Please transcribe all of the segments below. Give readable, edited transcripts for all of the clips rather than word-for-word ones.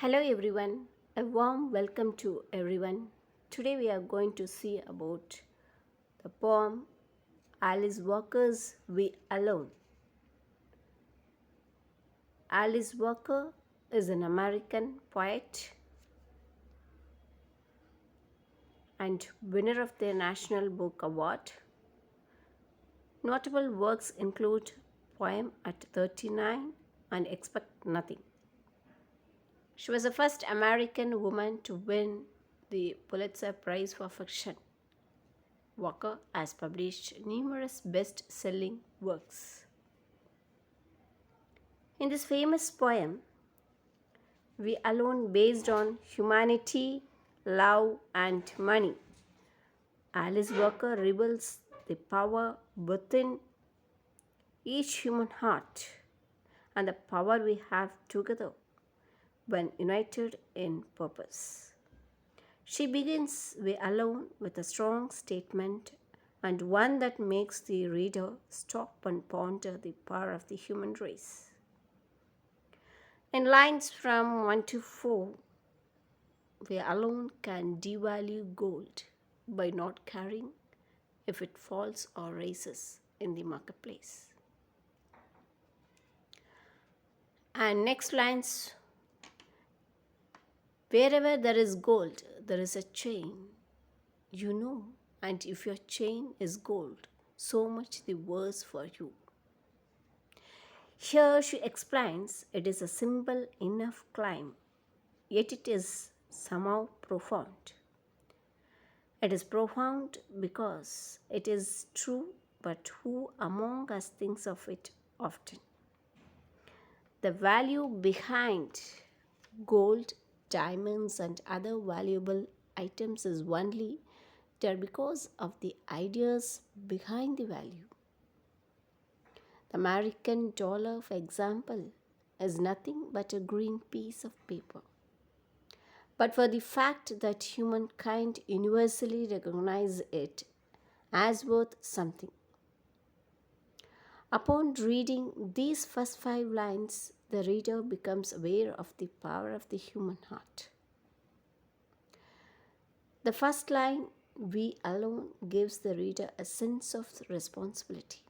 Hello everyone, a warm welcome to everyone. Today we are going to see about the poem Alice Walker's We Alone. Alice Walker is an American poet and winner of the National Book Award. Notable works include Poem at 39 and Expect Nothing. She was the first American woman to win the Pulitzer Prize for Fiction. Walker has published numerous best selling works. In this famous poem, We Alone, based on humanity, love, and money, Alice Walker reveals the power within each human heart and the power we have together when united in purpose. She begins We Alone with a strong statement and one that makes the reader stop and ponder the power of the human race. In lines from 1 to 4, we alone can devalue gold by not caring if it falls or rises in the marketplace. And next lines, wherever there is gold, there is a chain, and if your chain is gold, so much the worse for you. Here she explains it is a simple enough climb, yet it is somehow profound. It is profound because it is true, but who among us thinks of it often? The value behind gold, diamonds, and other valuable items is only there because of the ideas behind the value. The American dollar, for example, is nothing but a green piece of paper. But for the fact that humankind universally recognize it as worth something. Upon reading these first 5 lines, the reader becomes aware of the power of the human heart. The first line, We Alone, gives the reader a sense of responsibility.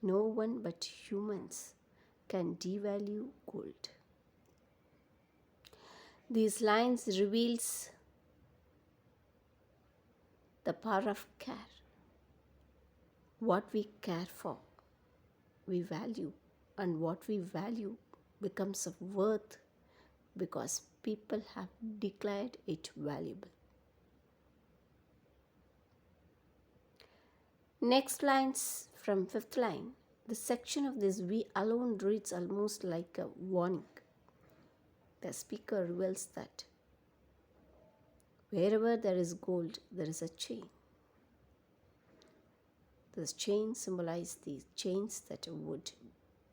No one but humans can devalue gold. These lines reveals the power of care. What we care for, we value, and what we value becomes of worth because people have declared it valuable. Next lines from 5th line, the section of this We Alone reads almost like a warning. The speaker reveals that wherever there is gold, there is a chain. This chain symbolizes the chains that would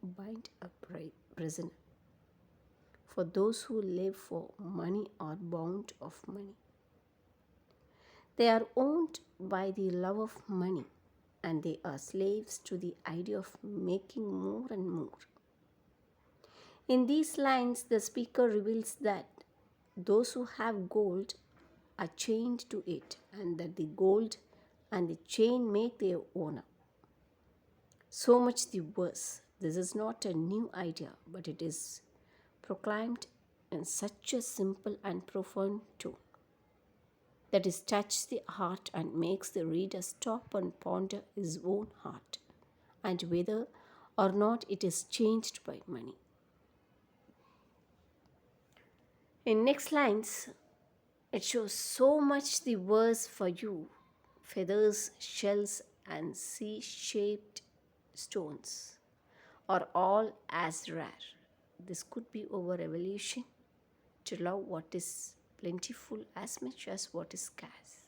bind a prisoner. For those who live for money are bound of money. They are owned by the love of money and they are slaves to the idea of making more and more. In these lines, the speaker reveals that those who have gold are chained to it and that the gold and the chain make their owner. So much the worse. This is not a new idea, but it is proclaimed in such a simple and profound tone that it touches the heart and makes the reader stop and ponder his own heart and whether or not it is changed by money. In next lines, it shows so much the worse for you. Feathers, shells, and sea-shaped stones are all as rare. This could be our evolution to love what is plentiful as much as what is scarce.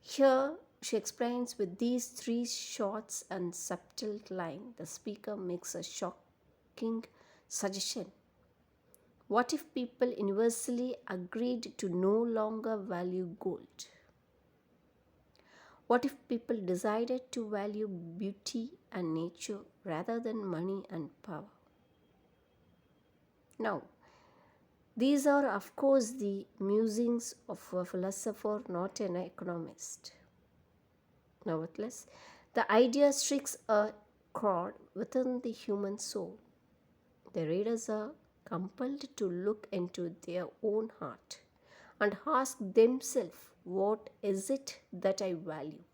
Here she explains with these 3 short and subtle lines, the speaker makes a shocking suggestion. What if people universally agreed to no longer value gold? What if people decided to value beauty and nature rather than money and power? Now, these are, of course, the musings of a philosopher, not an economist. Nevertheless, the idea strikes a chord within the human soul. The readers are compelled to look into their own heart and ask themselves, what is it that I value?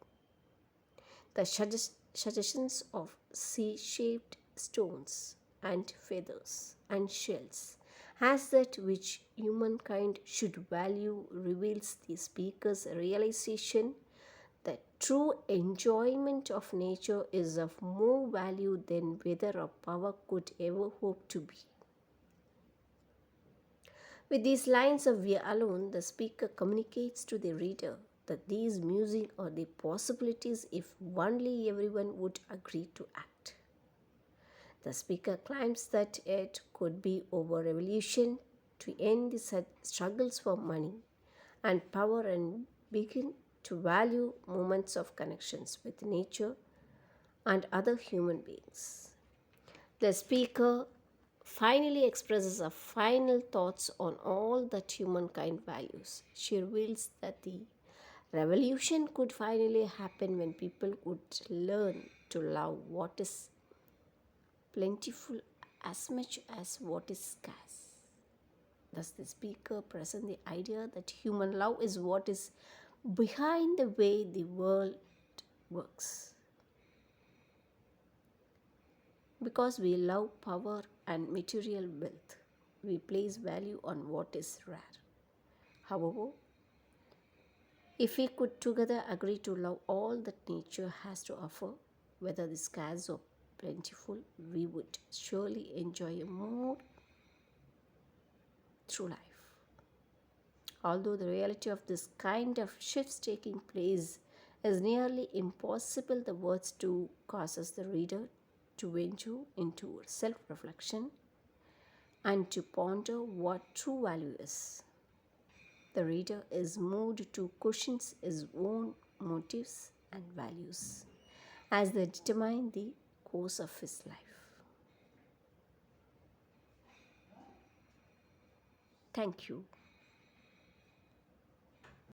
The suggestions of sea shaped stones and feathers and shells as that which humankind should value reveals the speaker's realization that true enjoyment of nature is of more value than whether a power could ever hope to be. With these lines of view alone, the speaker communicates to the reader that these musings are the possibilities if only everyone would agree to act. The speaker claims that it could be over revolution to end the struggles for money and power and begin to value moments of connections with nature and other human beings. The speaker finally expresses her final thoughts on all that humankind values. She reveals that the revolution could finally happen when people would learn to love what is plentiful as much as what is scarce. Thus, the speaker presents the idea that human love is what is behind the way the world works. Because we love power and material wealth, we place value on what is rare. However, if we could together agree to love all that nature has to offer, whether the scarce or plentiful, we would surely enjoy more through life. Although the reality of this kind of shifts taking place is nearly impossible, the words do causes the reader to venture into self-reflection and to ponder what true value is. The reader is moved to question his own motives and values as they determine the course of his life. Thank you.